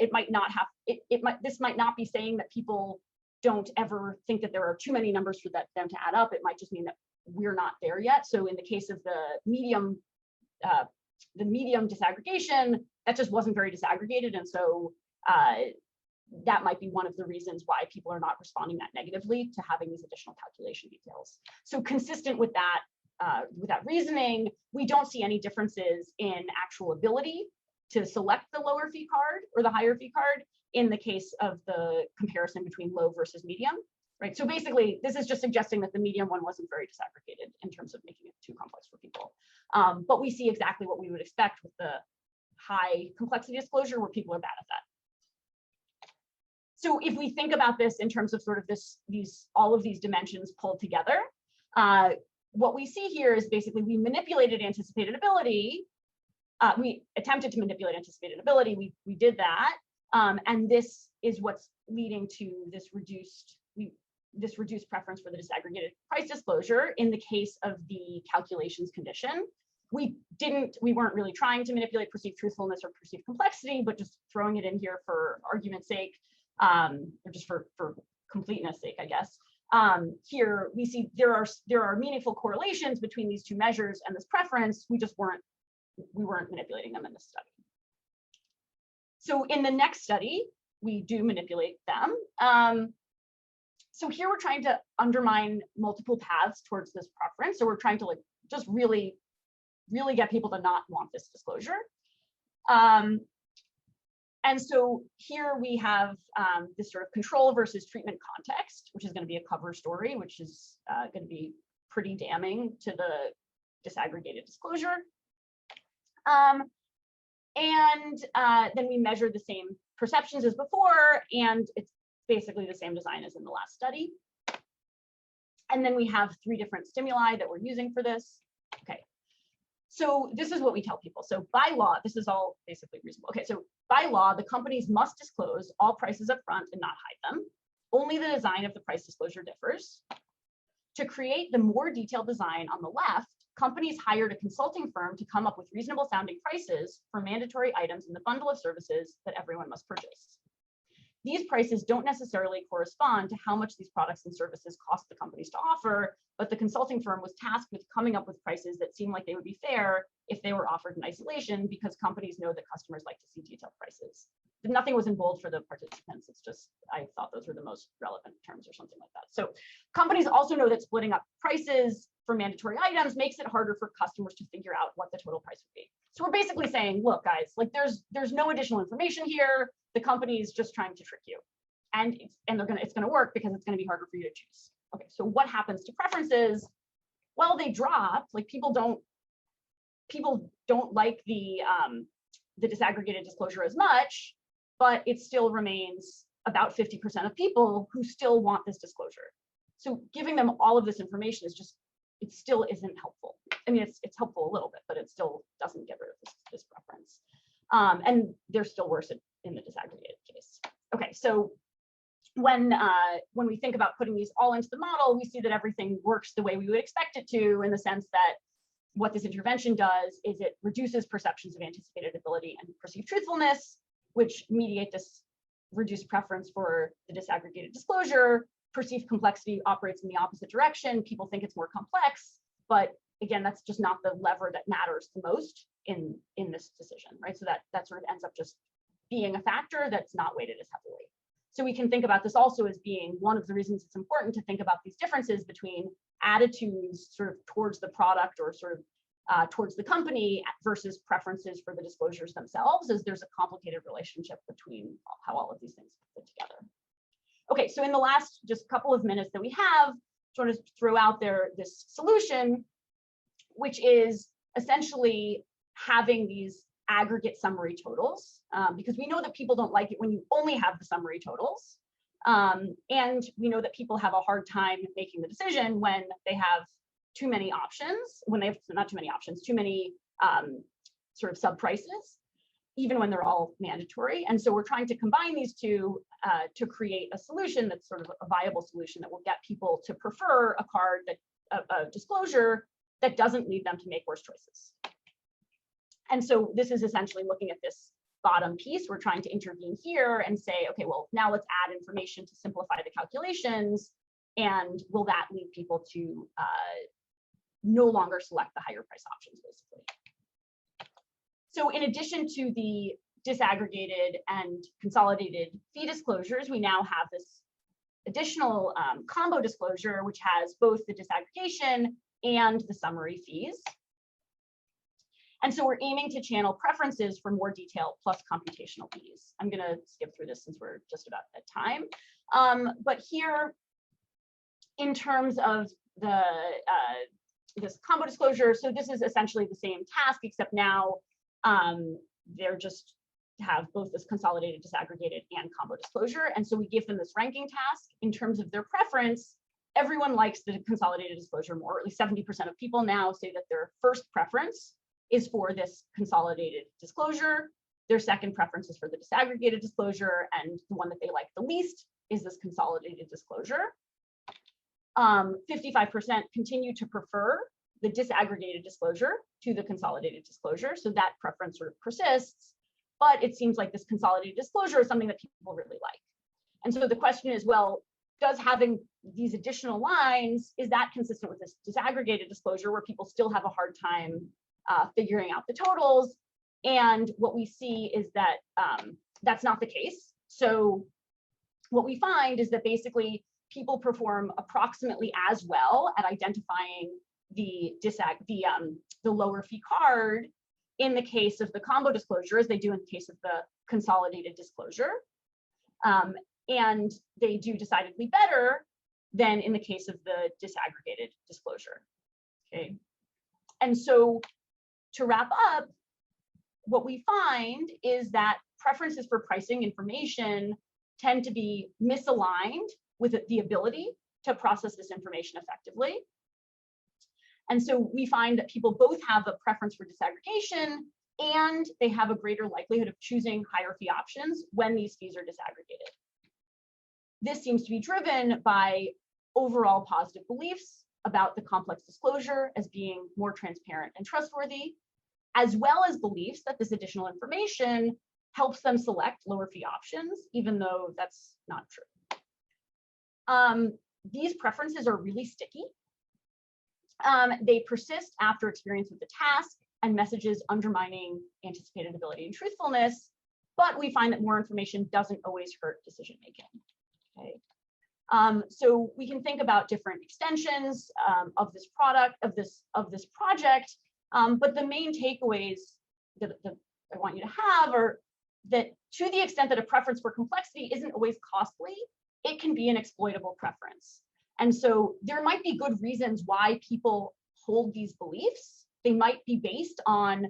this might not be saying that people don't ever think that there are too many numbers for them to add up. It might just mean that we're not there yet. So in the case of the medium disaggregation, that just wasn't very disaggregated. And so that might be one of the reasons why people are not responding that negatively to having these additional calculation details. So consistent with that reasoning, we don't see any differences in actual ability to select the lower fee card or the higher fee card in the case of the comparison between low versus medium, right? So basically, this is just suggesting that the medium one wasn't very disaggregated in terms of making it too complex for people. But we see exactly what we would expect with the high complexity disclosure, where people are bad at that. So if we think about this in terms of sort of all of these dimensions pulled together, what we see here is basically we manipulated anticipated ability. We attempted to manipulate anticipated ability. We did that. And this is what's leading to this reduced preference for the disaggregated price disclosure in the case of the calculations condition. We weren't really trying to manipulate perceived truthfulness or perceived complexity, but just throwing it in here for argument's sake, or just for completeness sake, I guess. Here we see there are meaningful correlations between these 2 measures and this preference. We weren't manipulating them in this study. So in the next study, we do manipulate them. So here we're trying to undermine multiple paths towards this preference. So we're trying to like just really get people to not want this disclosure. And so here we have this sort of control versus treatment context, which is going to be a cover story, which is going to be pretty damning to the disaggregated disclosure. And then we measure the same perceptions as before, and it's basically the same design as in the last study. And then we have 3 different stimuli that we're using for this. Okay, so this is what we tell people. So by law, this is all basically reasonable. Okay, so by law, the companies must disclose all prices up front and not hide them. Only the design of the price disclosure differs. To create the more detailed design on the left, companies hired a consulting firm to come up with reasonable sounding prices for mandatory items in the bundle of services that everyone must purchase. These prices don't necessarily correspond to how much these products and services cost the companies to offer, but the consulting firm was tasked with coming up with prices that seem like they would be fair if they were offered in isolation, because companies know that customers like to see detailed prices. Nothing was in bold for the participants. It's just, I thought those were the most relevant terms or something like that. So companies also know that splitting up prices for mandatory items makes it harder for customers to figure out what the total price would be. So we're basically saying, look, guys, like there's no additional information here. The company is just trying to trick you, and it's gonna work because it's gonna be harder for you to choose. Okay, so what happens to preferences? Well, they drop. Like people don't like the disaggregated disclosure as much, but it still remains about 50% of people who still want this disclosure. So giving them all of this information is just, it still isn't helpful. I mean, it's helpful a little bit, but it still doesn't get rid of this preference. And they're still worse in the disaggregated case. Okay, so when we think about putting these all into the model, we see that everything works the way we would expect it to, in the sense that what this intervention does is it reduces perceptions of anticipated ability and perceived truthfulness, which mediate this reduced preference for the disaggregated disclosure. Perceived complexity operates in the opposite direction. People think it's more complex, but again, that's just not the lever that matters the most in this decision, right? So that sort of ends up just being a factor that's not weighted as heavily. So we can think about this also as being one of the reasons it's important to think about these differences between attitudes sort of towards the product or sort of towards the company versus preferences for the disclosures themselves, as there's a complicated relationship between how all of these things fit together. Okay, so in the last just couple of minutes that we have, sort of throw out there this solution, which is essentially having these aggregate summary totals, because we know that people don't like it when you only have the summary totals. And we know that people have a hard time making the decision when they have too many options, when they have not too many options, too many sort of sub prices, even when they're all mandatory. And so we're trying to combine these two to create a solution that's sort of a viable solution that will get people to prefer a card that a disclosure that doesn't lead them to make worse choices. And so this is essentially looking at this bottom piece. We're trying to intervene here and say, okay, well, now let's add information to simplify the calculations. And will that lead people to no longer select the higher price options, basically? So in addition to the disaggregated and consolidated fee disclosures, we now have this additional combo disclosure, which has both the disaggregation and the summary fees. And so we're aiming to channel preferences for more detail plus computational fees. I'm going to skip through this since we're just about at time. But here, in terms of the this combo disclosure, so this is essentially the same task, except now they're just have both this consolidated, disaggregated, and combo disclosure. And so we give them this ranking task in terms of their preference. Everyone likes the consolidated disclosure more, or at least 70% of people now say that their first preference is for this consolidated disclosure. Their second preference is for the disaggregated disclosure, and the one that they like the least is this consolidated disclosure. 55% continue to prefer the disaggregated disclosure to the consolidated disclosure, so that preference sort of persists, but it seems like this consolidated disclosure is something that people really like. And so the question is, well, does having these additional lines, is that consistent with this disaggregated disclosure where people still have a hard time figuring out the totals? And what we see is that that's not the case. So what we find is that basically people perform approximately as well at identifying the lower fee card in the case of the combo disclosure as they do in the case of the consolidated disclosure. And they do decidedly better than in the case of the disaggregated disclosure. Okay. And so to wrap up, what we find is that preferences for pricing information tend to be misaligned with the ability to process this information effectively. And so we find that people both have a preference for disaggregation and they have a greater likelihood of choosing higher fee options when these fees are disaggregated. This seems to be driven by overall positive beliefs about the complex disclosure as being more transparent and trustworthy, as well as beliefs that this additional information helps them select lower fee options, even though that's not true. These preferences are really sticky. They persist after experience with the task and messages undermining anticipated ability and truthfulness, but we find that more information doesn't always hurt decision making. Okay. So we can think about different extensions of this product, of this project, but the main takeaways that I want you to have are that to the extent that a preference for complexity isn't always costly, it can be an exploitable preference. And so there might be good reasons why people hold these beliefs. They might be based on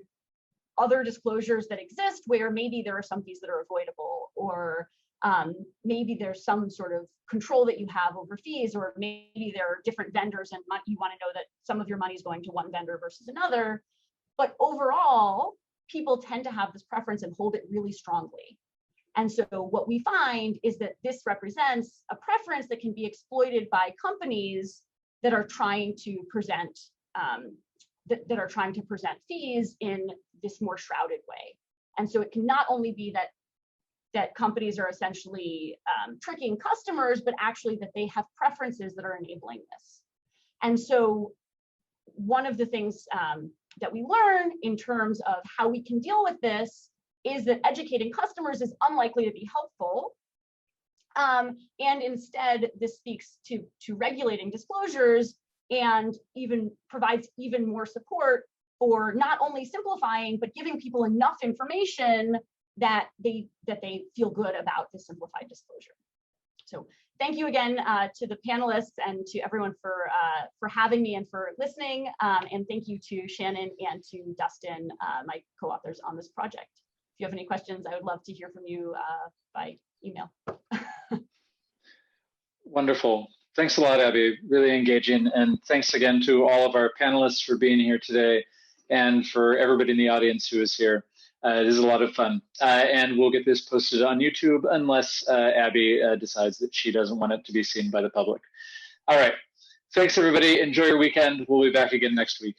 other disclosures that exist where maybe there are some fees that are avoidable, or maybe there's some sort of control that you have over fees, or maybe there are different vendors and you want to know that some of your money is going to one vendor versus another. But overall, people tend to have this preference and hold it really strongly. And so what we find is that this represents a preference that can be exploited by companies that are trying to present fees in this more shrouded way. And so it can not only be that companies are essentially tricking customers, but actually that they have preferences that are enabling this. And so one of the things that we learn in terms of how we can deal with this is that educating customers is unlikely to be helpful. And instead, this speaks to regulating disclosures and even provides even more support for not only simplifying, but giving people enough information that they feel good about the simplified disclosure. So thank you again to the panelists and to everyone for having me and for listening. And thank you to Shannon and to Dustin, my co-authors on this project. If you have any questions, I would love to hear from you by email. Wonderful. Thanks a lot, Abby. Really engaging. And thanks again to all of our panelists for being here today and for everybody in the audience who is here. It is a lot of fun. And we'll get this posted on YouTube unless Abby decides that she doesn't want it to be seen by the public. All right. Thanks, everybody. Enjoy your weekend. We'll be back again next week.